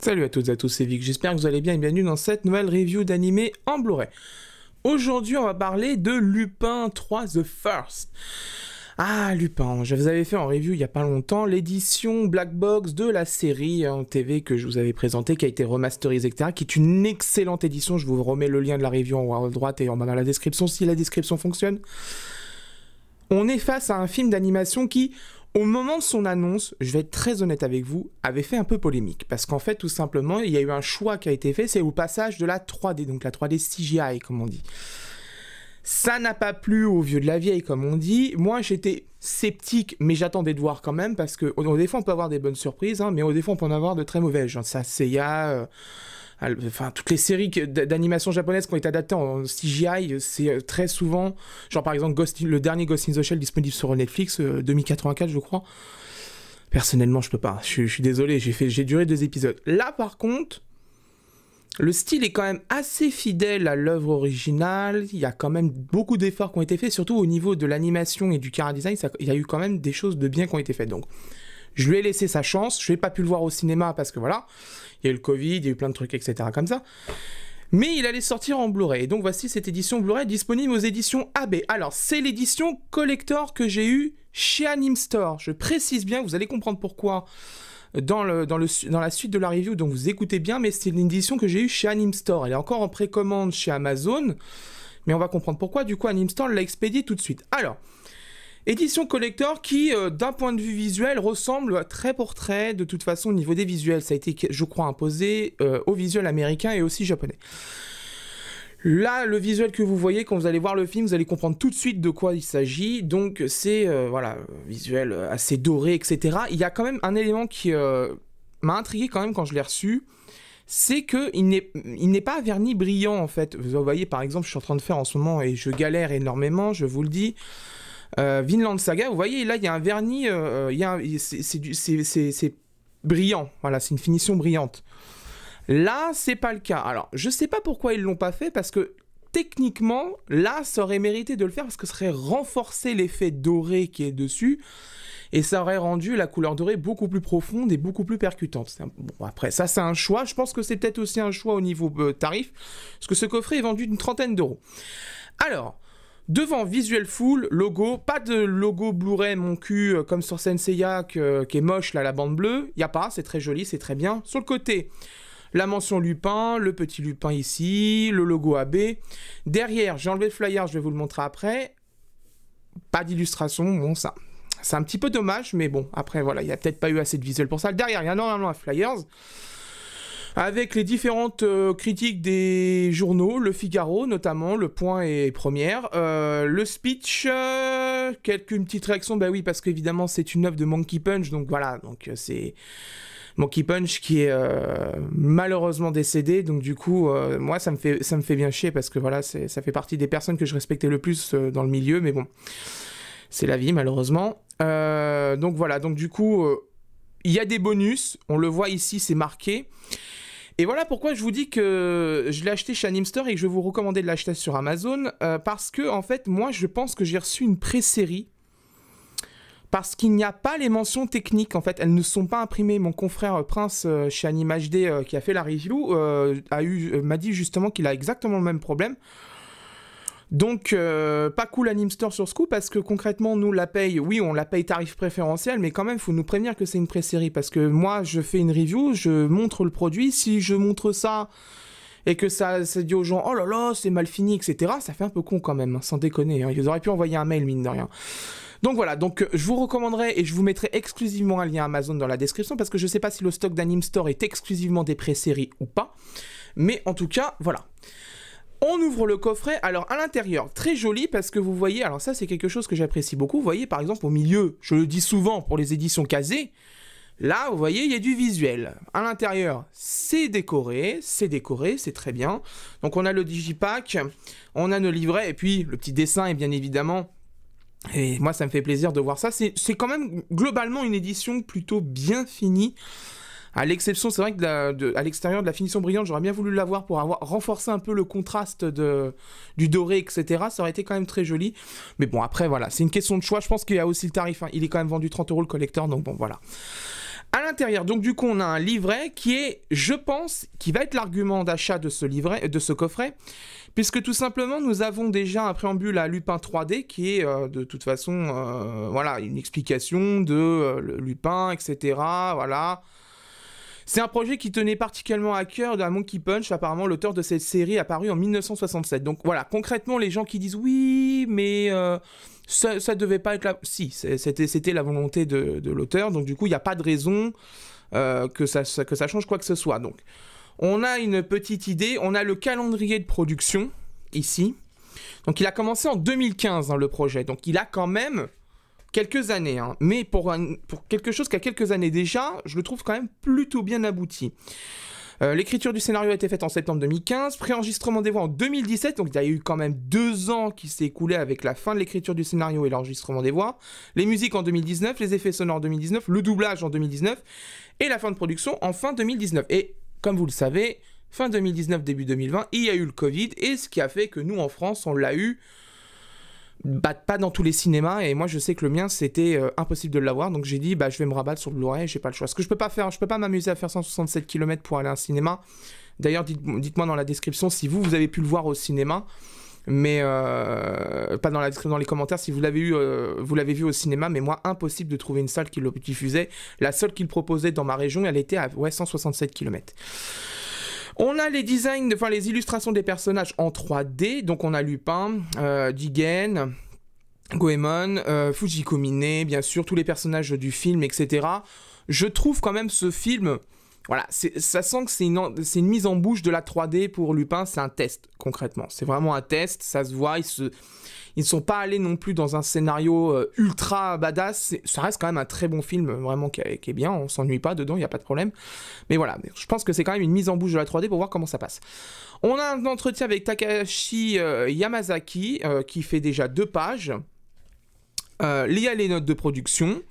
Salut à toutes et à tous, c'est Vic, j'espère que vous allez bien et bienvenue dans cette nouvelle review d'animé en Blu-ray. Aujourd'hui, on va parler de Lupin 3 The First. Ah, Lupin, je vous avais fait en review il n'y a pas longtemps l'édition Black Box de la série en TV que je vous avais présentée, qui a été remasterisée, etc., qui est une excellente édition. Je vous remets le lien de la review en haut à droite et en bas dans la description si la description fonctionne. On est face à un film d'animation qui, au moment de son annonce, je vais être très honnête avec vous, avait fait un peu polémique. Parce qu'en fait, tout simplement, il y a eu un choix qui a été fait, c'est au passage de la 3D, donc la 3D CGI, comme on dit. Ça n'a pas plu aux vieux de la vieille, comme on dit. Moi, j'étais sceptique, mais j'attendais de voir quand même, parce que des fois, on peut avoir des bonnes surprises, hein, mais des fois, on peut en avoir de très mauvaises. Genre ça, Seiya... Enfin, toutes les séries d'animation japonaises qui ont été adaptées en CGI, c'est très souvent, genre par exemple le dernier Ghost in the Shell disponible sur Netflix, 2084 je crois. Personnellement, je peux pas, je suis désolé, j'ai duré 2 épisodes. Là par contre, le style est quand même assez fidèle à l'œuvre originale, il y a quand même beaucoup d'efforts qui ont été faits, surtout au niveau de l'animation et du chara-design, il y a eu quand même des choses de bien qui ont été faites, donc... Je lui ai laissé sa chance, je n'ai pas pu le voir au cinéma parce que voilà, il y a eu le Covid, il y a eu plein de trucs, etc. comme ça. Mais il allait sortir en Blu-ray. Et donc voici cette édition Blu-ray disponible aux éditions AB. Alors, c'est l'édition collector que j'ai eue chez Anime Store. Je précise bien, vous allez comprendre pourquoi dans la suite de la review, donc vous écoutez bien, mais c'est une édition que j'ai eue chez Anime Store. Elle est encore en précommande chez Amazon, mais on va comprendre pourquoi. Du coup, Anime Store l'a expédiée tout de suite. Alors... édition collector qui, d'un point de vue visuel, ressemble trait pour trait, de toute façon, au niveau des visuels. Ça a été, je crois, imposé au visuel américain et aussi japonais. Là, le visuel que vous voyez, quand vous allez voir le film, vous allez comprendre tout de suite de quoi il s'agit. Donc, c'est, voilà, visuel assez doré, etc. Il y a quand même un élément qui m'a intrigué quand même quand je l'ai reçu. C'est qu'il n'est pas verni brillant, en fait. Vous voyez, par exemple, je suis en train de faire en ce moment, et je galère énormément, je vous le dis... Vinland Saga, vous voyez, là il y a un vernis, c'est brillant, voilà, c'est une finition brillante. Là, c'est pas le cas. Alors, je sais pas pourquoi ils l'ont pas fait, parce que techniquement, là, ça aurait mérité de le faire, parce que ça aurait renforcé l'effet doré qui est dessus, et ça aurait rendu la couleur dorée beaucoup plus profonde et beaucoup plus percutante. Bon, après, ça c'est un choix, je pense que c'est peut-être aussi un choix au niveau tarif, parce que ce coffret est vendu d'une 30aine d'euros. Alors... devant, visuel full, logo, pas de logo Blu-ray mon cul comme sur Senseiya qui est moche là, la bande bleue, il n'y a pas, c'est très joli, c'est très bien. Sur le côté, la mention Lupin, le petit Lupin ici, le logo AB. Derrière, j'ai enlevé le flyer, je vais vous le montrer après. Pas d'illustration, bon ça, c'est un petit peu dommage, mais bon, après voilà, il n'y a peut-être pas eu assez de visuel pour ça. Derrière, il y a normalement un flyers. Avec les différentes critiques des journaux, Le Figaro notamment, Le Point et Première, le speech, une petite réaction, bah oui, parce qu'évidemment c'est une œuvre de Monkey Punch, donc voilà, donc c'est Monkey Punch qui est malheureusement décédé, donc du coup, moi ça me fait bien chier, parce que voilà, ça fait partie des personnes que je respectais le plus dans le milieu, mais bon, c'est la vie malheureusement. Donc voilà, donc du coup, il y a des bonus, on le voit ici, c'est marqué. Et voilà pourquoi je vous dis que je l'ai acheté chez Anime Store et que je vais vous recommander de l'acheter sur Amazon, parce que, en fait, moi, je pense que j'ai reçu une pré-série, parce qu'il n'y a pas les mentions techniques, en fait, elles ne sont pas imprimées. Mon confrère Prince, chez Anime HD, qui a fait la review, m'a dit justement qu'il a exactement le même problème. Donc, pas cool Anime Store sur ce coup, parce que concrètement, nous la paye, oui, on la paye tarif préférentiel, mais quand même, il faut nous prévenir que c'est une pré-série, parce que moi, je fais une review, je montre le produit, si je montre ça, et que ça dit aux gens, oh là là, c'est mal fini, etc., ça fait un peu con quand même, hein, sans déconner, hein. Ils auraient pu envoyer un mail, mine de rien. Donc voilà, donc je vous recommanderai, et je vous mettrai exclusivement un lien Amazon dans la description, parce que je sais pas si le stock d'Anime Store est exclusivement des pré-séries ou pas, mais en tout cas, voilà. On ouvre le coffret, alors à l'intérieur, très joli parce que vous voyez, alors ça c'est quelque chose que j'apprécie beaucoup, vous voyez par exemple au milieu, je le dis souvent pour les éditions casées, là vous voyez il y a du visuel, à l'intérieur c'est décoré, c'est très bien, donc on a le digipack, on a nos livrets et puis le petit dessin est bien évidemment, et moi ça me fait plaisir de voir ça, c'est quand même globalement une édition plutôt bien finie. À l'exception, c'est vrai que à l'extérieur de la finition brillante, j'aurais bien voulu l'avoir pour avoir renforcé un peu le contraste du doré, etc. Ça aurait été quand même très joli. Mais bon, après, voilà, c'est une question de choix. Je pense qu'il y a aussi le tarif, hein. Il est quand même vendu 30 € le collector, donc bon, voilà. À l'intérieur, donc du coup, on a un livret qui est, je pense, qui va être l'argument d'achat de ce livret, de ce coffret, puisque tout simplement, nous avons déjà un préambule à Lupin 3D qui est de toute façon, voilà, une explication de Lupin, etc. Voilà. C'est un projet qui tenait particulièrement à cœur de Monkey Punch, apparemment l'auteur de cette série apparue en 1967. Donc voilà, concrètement, les gens qui disent oui, mais ça devait pas être la... Si, c'était la volonté de l'auteur, donc du coup, il n'y a pas de raison que ça change quoi que ce soit. Donc, on a une petite idée, on a le calendrier de production, ici. Donc, il a commencé en 2015, hein, le projet. Donc, il a quand même... quelques années, hein. Mais pour quelque chose qui a quelques années déjà, je le trouve quand même plutôt bien abouti. L'écriture du scénario a été faite en septembre 2015, préenregistrement des voix en 2017, donc il y a eu quand même 2 ans qui s'est écoulé avec la fin de l'écriture du scénario et l'enregistrement des voix, les musiques en 2019, les effets sonores en 2019, le doublage en 2019, et la fin de production en fin 2019. Et comme vous le savez, fin 2019, début 2020, il y a eu le Covid, et ce qui a fait que nous en France, on l'a eu... bah, pas dans tous les cinémas, et moi je sais que le mien c'était impossible de l'avoir, donc j'ai dit bah je vais me rabattre sur le Blu-ray, j'ai pas le choix. Ce que je peux pas faire, je peux pas m'amuser à faire 167 km pour aller à un cinéma. D'ailleurs dites-moi dans la description si vous avez pu le voir au cinéma, mais pas dans la description, dans les commentaires si vous l'avez vu au cinéma, mais moi impossible de trouver une salle qui le diffusait. La seule qui le proposait dans ma région, elle était à 167 km. On a les designs, enfin les illustrations des personnages en 3D, donc on a Lupin, Jigen, Goemon, Fujiko Mine, bien sûr, tous les personnages du film, etc. Je trouve quand même ce film, voilà, ça sent que c'est une mise en bouche de la 3D pour Lupin, c'est un test, concrètement. C'est vraiment un test, ça se voit, ils ne sont pas allés non plus dans un scénario ultra badass. Ça reste quand même un très bon film, vraiment, qui est bien. On s'ennuie pas dedans, il n'y a pas de problème. Mais voilà, je pense que c'est quand même une mise en bouche de la 3D pour voir comment ça passe. On a un entretien avec Takashi Yamazaki, qui fait déjà 2 pages. Il y a les notes de production.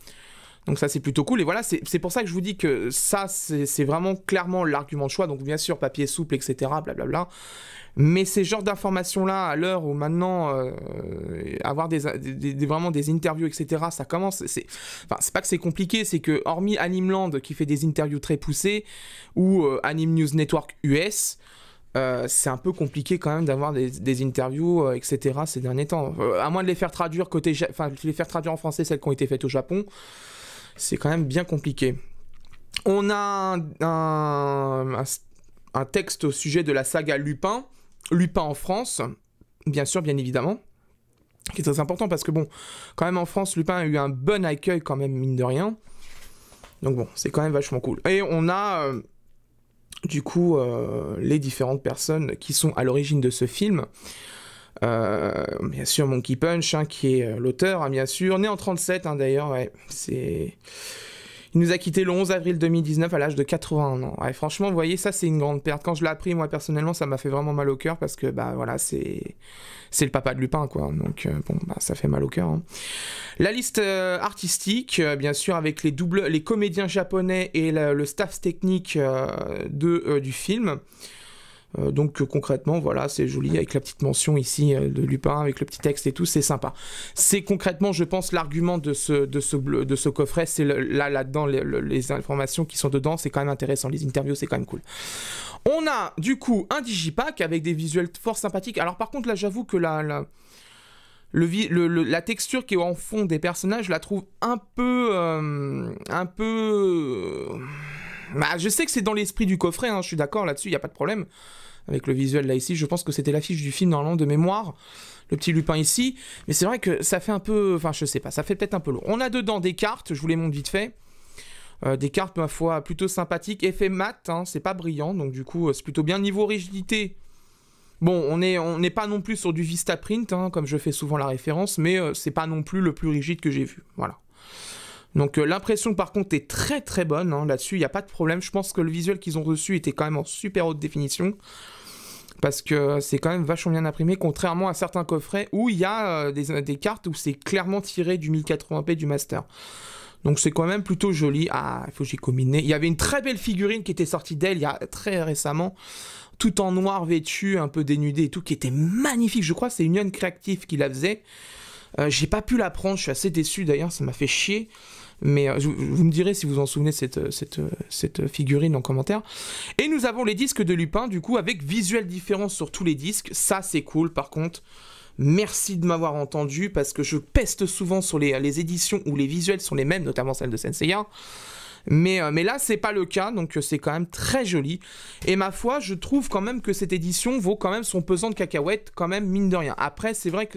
Donc ça, c'est plutôt cool. Et voilà, c'est pour ça que je vous dis que ça, c'est vraiment clairement l'argument de choix. Donc bien sûr, papier souple, etc., blablabla. Mais ces genres d'informations-là, à l'heure où maintenant, avoir vraiment des interviews, etc., ça commence... Enfin, c'est pas que c'est compliqué, c'est que, hormis Animeland, qui fait des interviews très poussées, ou Anime News Network US, c'est un peu compliqué quand même d'avoir des interviews, etc., ces derniers temps. À moins de les faire traduire les faire traduire en français, celles qui ont été faites au Japon, c'est quand même bien compliqué. On a un texte au sujet de la saga Lupin en France, bien sûr, bien évidemment, qui est très important parce que bon, quand même en France, Lupin a eu un bon accueil quand même, mine de rien. Donc bon, c'est quand même vachement cool. Et on a du coup les différentes personnes qui sont à l'origine de ce film. Bien sûr Monkey Punch, hein, qui est l'auteur, hein, bien sûr, né en 37, hein, d'ailleurs, ouais, c'est... Il nous a quitté le 11 avril 2019 à l'âge de 81 ans. Ouais, franchement, vous voyez, ça c'est une grande perte. Quand je l'ai appris, moi personnellement, ça m'a fait vraiment mal au cœur parce que, bah voilà, c'est le papa de Lupin, quoi. Donc, bon, bah ça fait mal au cœur. Hein. La liste artistique, bien sûr, avec les comédiens japonais et le staff technique du film. Donc concrètement, voilà, c'est joli avec la petite mention ici de Lupin, avec le petit texte et tout, c'est sympa. C'est concrètement, je pense, l'argument de ce coffret, c'est là-dedans, les informations qui sont dedans, c'est quand même intéressant, les interviews, c'est quand même cool. On a, du coup, un digipack avec des visuels fort sympathiques. Alors par contre, là, j'avoue que la texture qui est en fond des personnages, je la trouve un peu... Bah, je sais que c'est dans l'esprit du coffret, hein, je suis d'accord là-dessus, il n'y a pas de problème. Avec le visuel là ici, je pense que c'était l'affiche du film normalement de mémoire, le petit Lupin ici. Mais c'est vrai que ça fait un peu... Enfin, je sais pas, ça fait peut-être un peu lourd. On a dedans des cartes, je vous les montre vite fait. Des cartes, ma foi, plutôt sympathiques. Effet mat, hein, c'est pas brillant, donc du coup, c'est plutôt bien. Niveau rigidité, bon, on n'est pas non plus sur du Vistaprint, hein, comme je fais souvent la référence, mais c'est pas non plus le plus rigide que j'ai vu. Voilà. Donc l'impression par contre est très très bonne, hein, là-dessus il n'y a pas de problème, je pense que le visuel qu'ils ont reçu était quand même en super haute définition, parce que c'est quand même vachement bien imprimé, contrairement à certains coffrets où il y a des cartes où c'est clairement tiré du 1080p du master. Donc c'est quand même plutôt joli. Ah, il faut que j'y combine. Il y avait une très belle figurine qui était sortie d'elle il y a très récemment, tout en noir vêtu, un peu dénudé et tout, qui était magnifique, je crois que c'est Union Creative qui la faisait. J'ai pas pu la prendre, je suis assez déçu d'ailleurs, ça m'a fait chier. Mais vous me direz si vous en souvenez cette figurine en commentaire. Et nous avons les disques de Lupin, du coup, avec visuel différent sur tous les disques. Ça, c'est cool, par contre. Merci de m'avoir entendu, parce que je peste souvent sur les éditions où les visuels sont les mêmes, notamment celles de Senseiya. Mais là, c'est pas le cas, donc c'est quand même très joli. Et ma foi, je trouve quand même que cette édition vaut quand même son pesant de cacahuètes, quand même, mine de rien. Après, c'est vrai que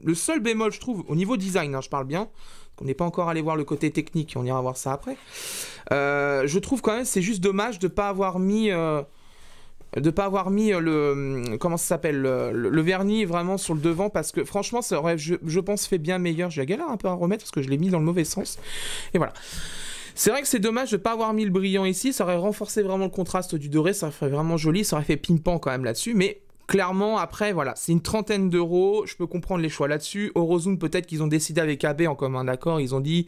le seul bémol, je trouve, au niveau design, hein, je parle bien, qu'on n'est pas encore allé voir le côté technique, on ira voir ça après. Je trouve quand même, c'est juste dommage de pas avoir mis... le comment ça s'appelle le vernis vraiment sur le devant, parce que franchement ça aurait je pense fait bien meilleur. J'ai galère un peu à remettre parce que je l'ai mis dans le mauvais sens et voilà. C'est vrai que c'est dommage de ne pas avoir mis le brillant ici, ça aurait renforcé vraiment le contraste du doré, ça ferait vraiment joli, ça aurait fait ping-pong quand même là-dessus, mais clairement après voilà, c'est une trentaine d'euros, je peux comprendre les choix là-dessus. Eurozoom, peut-être qu'ils ont décidé avec AB en commun accord, ils ont dit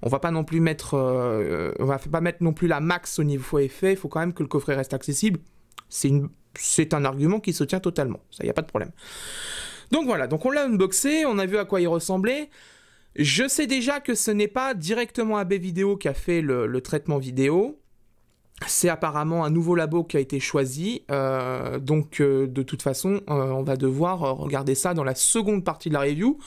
on va pas non plus mettre on va pas mettre non plus la max au niveau effet, il faut quand même que le coffret reste accessible. C'est un argument qui se tient totalement, ça y a pas de problème. Donc voilà, donc on l'a unboxé, on a vu à quoi il ressemblait. Je sais déjà que ce n'est pas directement AB Vidéo qui a fait le traitement vidéo. C'est apparemment un nouveau labo qui a été choisi. Donc de toute façon, on va devoir regarder ça dans la seconde partie de la review.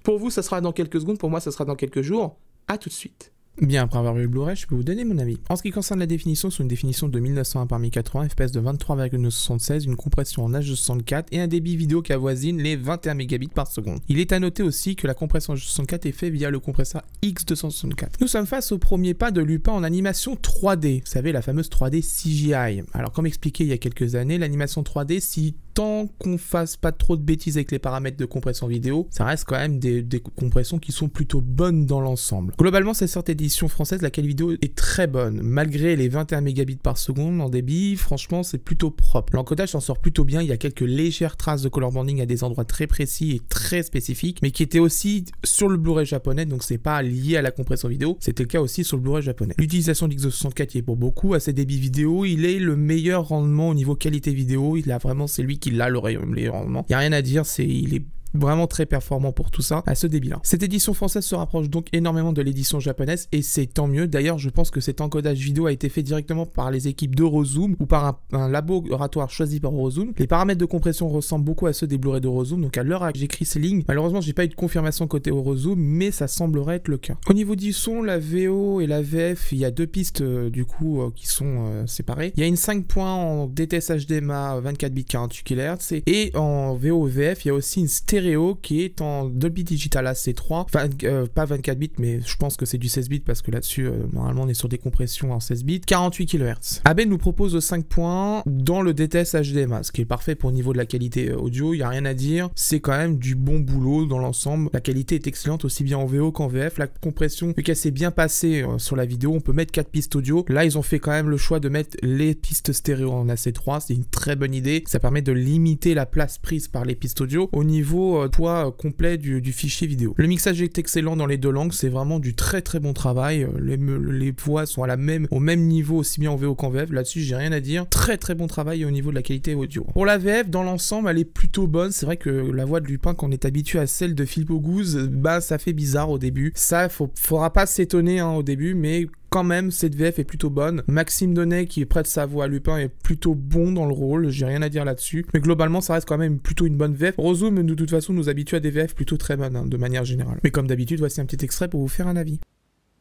Pour vous, ça sera dans quelques secondes. Pour moi, ça sera dans quelques jours. A tout de suite. Bien, après avoir vu le Blu-ray, je peux vous donner mon avis. En ce qui concerne la définition, c'est une définition de 1901 par 1080, FPS de 23,976, une compression en H264 et un débit vidéo qui avoisine les 21 mégabits par seconde. Il est à noter aussi que la compression H264 est faite via le compresseur X264. Nous sommes face au premier pas de Lupin en animation 3D, vous savez, la fameuse 3D CGI. Alors comme expliqué il y a quelques années, l'animation 3D, si tant qu'on fasse pas trop de bêtises avec les paramètres de compression vidéo, ça reste quand même des compressions qui sont plutôt bonnes dans l'ensemble. Globalement, c'est cette édition française, la qualité vidéo est très bonne. Malgré les 21 mégabits par seconde en débit, franchement, c'est plutôt propre. L'encodage s'en sort plutôt bien, il y a quelques légères traces de color banding à des endroits très précis et très spécifiques, mais qui étaient aussi sur le Blu-ray japonais, donc c'est pas lié à la compression vidéo, c'était le cas aussi sur le Blu-ray japonais. L'utilisation d'X264 qui est pour beaucoup, à ses débits vidéo, il est le meilleur rendement au niveau qualité vidéo, il a vraiment, c'est lui qui l'a le meilleur rendement. Il n'y a rien à dire, il est vraiment très performant pour tout ça, à ce débit-là. Cette édition française se rapproche donc énormément de l'édition japonaise, et c'est tant mieux. D'ailleurs, je pense que cet encodage vidéo a été fait directement par les équipes d'Eurozoom, ou par un laboratoire choisi par Eurozoom. Les paramètres de compression ressemblent beaucoup à ceux des Blu-ray d'Eurozoom, donc à l'heure où j'écris ces lignes, malheureusement, j'ai pas eu de confirmation côté Eurozoom, mais ça semblerait être le cas. Au niveau du son, la VO et la VF, il y a deux pistes du coup qui sont séparées. Il y a une 5 points en DTS HDMA 24 bits 48 kHz, et en VO et VF, il y a aussi une stéréo qui est en Dolby Digital AC3, enfin pas 24 bits, mais je pense que c'est du 16 bits parce que là-dessus normalement on est sur des compressions en 16 bits, 48 kHz. AB nous propose 5 points dans le DTS HDMA, ce qui est parfait pour le niveau de la qualité audio, il n'y a rien à dire, c'est quand même du bon boulot dans l'ensemble, la qualité est excellente aussi bien en VO qu'en VF, la compression vu qu'elle s'est bien passée sur la vidéo, on peut mettre 4 pistes audio, là ils ont fait quand même le choix de mettre les pistes stéréo en AC3, c'est une très bonne idée, ça permet de limiter la place prise par les pistes audio au niveau poids complet du fichier vidéo. Le mixage est excellent dans les deux langues, c'est vraiment du très très bon travail, les voix sont au même niveau aussi bien en VO qu'en VF, là-dessus j'ai rien à dire, très très bon travail au niveau de la qualité audio. Pour la VF, dans l'ensemble, elle est plutôt bonne, c'est vrai que la voix de Lupin, quand on est habitué à celle de Philippe Auguste, bah ça fait bizarre au début, ça faudra pas s'étonner hein, au début, mais quand même, cette VF est plutôt bonne. Maxime Donnet, qui prête sa voix à Lupin, est plutôt bon dans le rôle, j'ai rien à dire là-dessus. Mais globalement, ça reste quand même plutôt une bonne VF. Eurozoom, de toute façon, nous habitue à des VF plutôt très bonnes, hein, de manière générale. Mais comme d'habitude, voici un petit extrait pour vous faire un avis.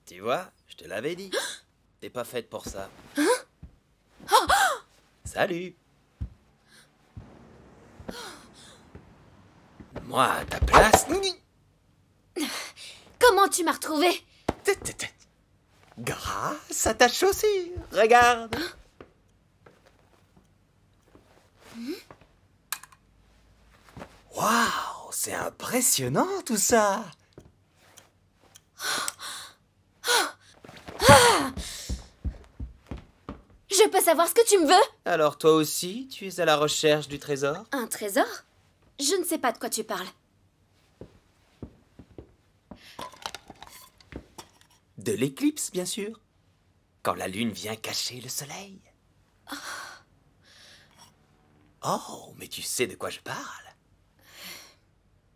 Tu vois, je te l'avais dit. T'es pas faite pour ça. Salut. Moi, à ta place... Comment tu m'as retrouvé? Grâce à ta chaussure, regarde. Waouh, c'est impressionnant tout ça. Je peux savoir ce que tu me veux? Alors toi aussi, tu es à la recherche du trésor? Un trésor? Je ne sais pas de quoi tu parles. De l'éclipse, bien sûr. Quand la lune vient cacher le soleil. Oh, mais tu sais de quoi je parle.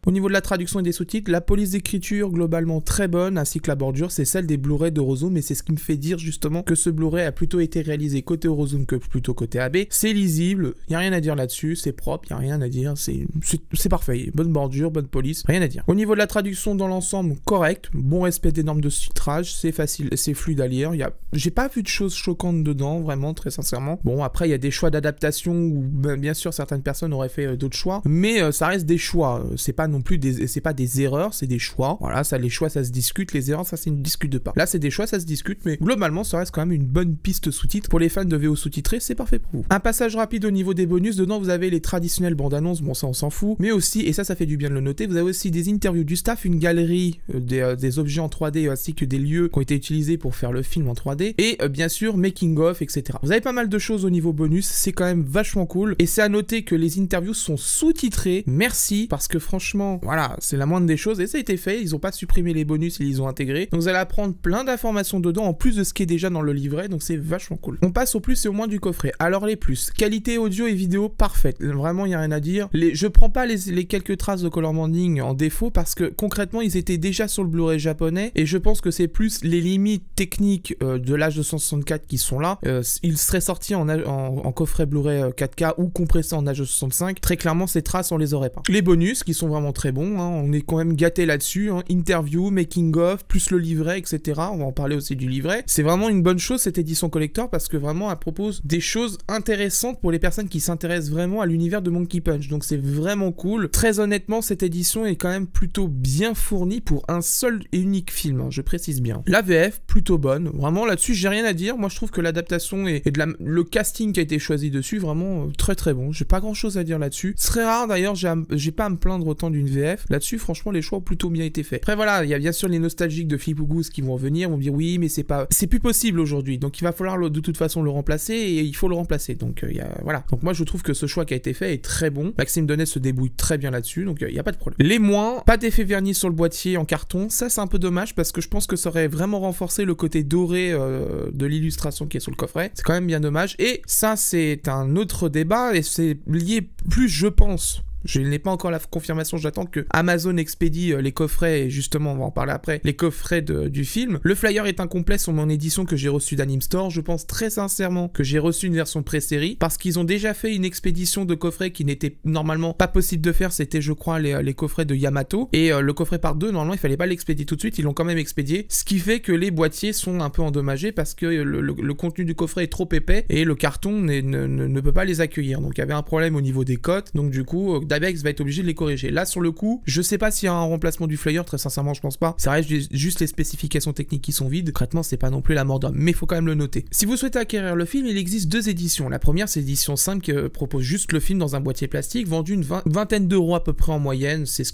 Au niveau de la traduction et des sous-titres, la police d'écriture globalement très bonne, ainsi que la bordure, c'est celle des Blu-ray d'Eurozoom, et c'est ce qui me fait dire justement que ce Blu-ray a plutôt été réalisé côté Eurozoom que plutôt côté AB. C'est lisible, il n'y a rien à dire là-dessus, c'est propre, il n'y a rien à dire, c'est parfait. Bonne bordure, bonne police, rien à dire. Au niveau de la traduction dans l'ensemble, correct, bon respect des normes de titrage, c'est facile, c'est fluide à lire. J'ai pas vu de choses choquantes dedans, vraiment, très sincèrement. Bon, après, il y a des choix d'adaptation où, bien sûr, certaines personnes auraient fait d'autres choix, mais ça reste des choix. C'est pas non plus c'est pas des erreurs, c'est des choix. Voilà, ça, les choix, ça se discute, les erreurs, ça ne discute pas. Là, c'est des choix, ça se discute, mais globalement, ça reste quand même une bonne piste sous-titre. Pour les fans de VO sous-titré, c'est parfait pour vous. Un passage rapide au niveau des bonus. Dedans, vous avez les traditionnelles bandes annonces, bon, ça, on s'en fout, mais aussi, et ça fait du bien de le noter, vous avez aussi des interviews du staff, une galerie des objets en 3D ainsi que des lieux qui ont été utilisés pour faire le film en 3D et bien sûr making of, etc. Vous avez pas mal de choses au niveau bonus, c'est quand même vachement cool et c'est à noter que les interviews sont sous-titrées. Merci, parce que franchement, voilà, c'est la moindre des choses et ça a été fait. Ils ont pas supprimé les bonus, ils les ont intégrés. Donc vous allez apprendre plein d'informations dedans en plus de ce qui est déjà dans le livret, donc c'est vachement cool. On passe au plus et au moins du coffret. Alors les plus, qualité audio et vidéo parfaite. Vraiment, il y a rien à dire. Je prends pas les quelques traces de color banding en défaut parce que concrètement, ils étaient déjà sur le Blu-ray japonais et je pense que c'est plus les limites techniques de l'H264 qui sont là. Il serait sorti en coffret Blu-ray 4K ou compressé en H265. Très clairement, ces traces, on les aurait pas. Les bonus qui sont vraiment très bons, hein, on est quand même gâté là-dessus. Hein. Interview, making of, plus le livret, etc. On va en parler aussi du livret. C'est vraiment une bonne chose cette édition collector parce que vraiment, elle propose des choses intéressantes pour les personnes qui s'intéressent vraiment à l'univers de Monkey Punch. Donc c'est vraiment cool. Très honnêtement, cette édition est quand même plutôt bien fournie pour un seul et unique film, hein, je précise bien. La VF, plutôt bonne. Vraiment, là-dessus, j'ai rien à dire. Moi, je trouve que l'adaptation et le casting qui a été choisi dessus, vraiment très très bon. J'ai pas grand-chose à dire là-dessus. C'est très rare d'ailleurs, j'ai pas à me plaindre autant d'une VF. Là-dessus, franchement, les choix ont plutôt bien été faits. Après, voilà, il y a bien sûr les nostalgiques de Philippe Auguste qui vont venir, vont dire oui, mais c'est plus possible aujourd'hui. Donc, il va falloir de toute façon le remplacer et il faut le remplacer. Donc, voilà. Donc, moi, je trouve que ce choix qui a été fait est très bon. Maxime Donnet se débrouille très bien là-dessus, donc il n'y a pas de problème. Les moins, pas d'effet vernis sur le boîtier en carton. Ça, c'est un peu dommage parce que je pense que ça aurait vraiment renforcé le côté doré de l'illustration qui est sur le coffret. C'est quand même bien dommage. Et ça, c'est un autre débat et c'est lié plus, je pense. Je n'ai pas encore la confirmation, j'attends que Amazon expédie les coffrets, et justement on va en parler après, les coffrets du film. Le flyer est incomplet sur mon édition que j'ai reçue d'Anime Store. Je pense très sincèrement que j'ai reçu une version pré-série, parce qu'ils ont déjà fait une expédition de coffrets qui n'était normalement pas possible de faire, c'était je crois les coffrets de Yamato, et le coffret par 2, normalement il fallait pas l'expédier tout de suite, ils l'ont quand même expédié, ce qui fait que les boîtiers sont un peu endommagés, parce que le contenu du coffret est trop épais, et le carton ne peut pas les accueillir. Donc il y avait un problème au niveau des cotes, donc du coup Dabex va être obligé de les corriger. Là, sur le coup, je sais pas s'il y a un remplacement du flyer, très sincèrement, je pense pas. Ça reste juste les spécifications techniques qui sont vides. Concrètement, c'est pas non plus la mort d'homme, mais il faut quand même le noter. Si vous souhaitez acquérir le film, il existe deux éditions. La première, c'est l'édition simple qui propose juste le film dans un boîtier plastique, vendu une vingtaine d'euros à peu près en moyenne. C'est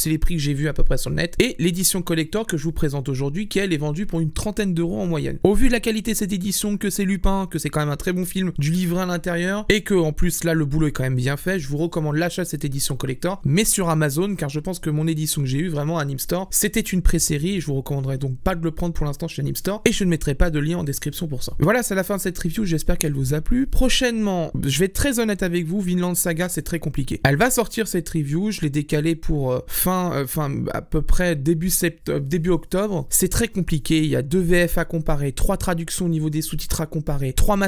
les prix que j'ai vus à peu près sur le net. Et l'édition collector que je vous présente aujourd'hui, qui elle est vendue pour une trentaine d'euros en moyenne. Au vu de la qualité de cette édition, que c'est Lupin, que c'est quand même un très bon film, du livret à l'intérieur, et que en plus là, le boulot est quand même bien fait, je vous recommande l'achat de cette édition collector, mais sur Amazon, car je pense que mon édition que j'ai eue vraiment à Anime Store, c'était une pré-série, et je vous recommanderais donc pas de le prendre pour l'instant chez Anime Store, et je ne mettrai pas de lien en description pour ça. Voilà, c'est la fin de cette review, j'espère qu'elle vous a plu. Prochainement, je vais être très honnête avec vous, Vinland Saga, c'est très compliqué. Elle va sortir cette review, je l'ai décalée pour à peu près début octobre. C'est très compliqué, il y a 2 VF à comparer, 3 traductions au niveau des sous-titres à comparer, 3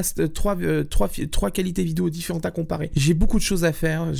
qualités vidéo différentes à comparer. J'ai beaucoup de choses à faire,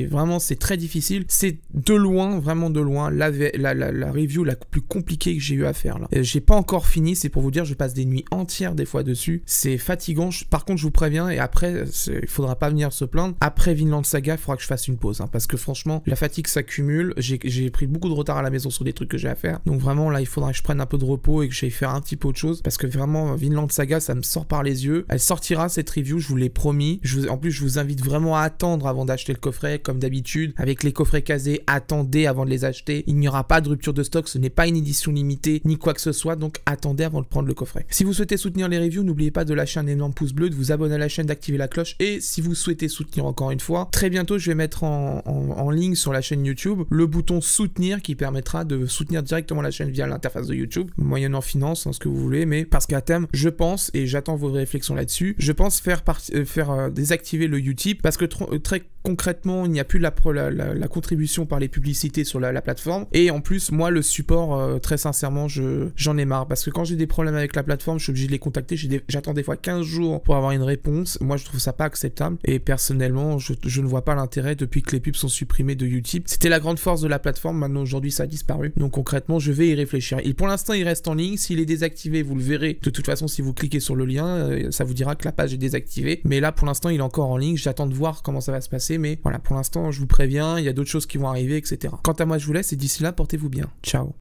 vraiment, c'est très difficile. C'est de loin, vraiment de loin, la review la plus compliquée que j'ai eu à faire là. J'ai pas encore fini, c'est pour vous dire, je passe des nuits entières des fois dessus. C'est fatigant. Par contre, je vous préviens, et après, il faudra pas venir se plaindre. Après Vinland Saga, il faudra que je fasse une pause, hein, parce que franchement, la fatigue s'accumule. J'ai pris beaucoup de retard à la maison sur des trucs que j'ai à faire. Donc vraiment, là, il faudra que je prenne un peu de repos et que j'aille faire un petit peu autre chose, parce que vraiment, Vinland Saga, ça me sort par les yeux. Elle sortira cette review, je vous l'ai promis. En plus, je vous invite vraiment à attendre avant d'acheter le coffret, comme d'habitude. Avec les coffrets casés, attendez avant de les acheter. Il n'y aura pas de rupture de stock, ce n'est pas une édition limitée, ni quoi que ce soit, donc attendez avant de prendre le coffret. Si vous souhaitez soutenir les reviews, n'oubliez pas de lâcher un énorme pouce bleu, de vous abonner à la chaîne, d'activer la cloche, et si vous souhaitez soutenir encore une fois, très bientôt je vais mettre en ligne sur la chaîne YouTube le bouton soutenir qui permettra de soutenir directement la chaîne via l'interface de YouTube, moyennant finance, hein, ce que vous voulez, mais parce qu'à terme, je pense, et j'attends vos réflexions là-dessus, je pense faire désactiver le Utip, parce que très concrètement, il n'y a plus la la contribution par les publicités sur la plateforme. Et en plus, moi, le support, très sincèrement, j'en ai marre. Parce que quand j'ai des problèmes avec la plateforme, je suis obligé de les contacter. J'attends des fois 15 jours pour avoir une réponse. Moi, je trouve ça pas acceptable. Et personnellement, je ne vois pas l'intérêt depuis que les pubs sont supprimées de YouTube. C'était la grande force de la plateforme. Maintenant, aujourd'hui, ça a disparu. Donc concrètement, je vais y réfléchir. Et pour l'instant, il reste en ligne. S'il est désactivé, vous le verrez. De toute façon, si vous cliquez sur le lien, ça vous dira que la page est désactivée. Mais là, pour l'instant, il est encore en ligne. J'attends de voir comment ça va se passer. Mais voilà, pour l'instant, je vous préviens, il y a d'autres choses qui vont arriver, etc. Quant à moi, je vous laisse et d'ici là, portez-vous bien. Ciao.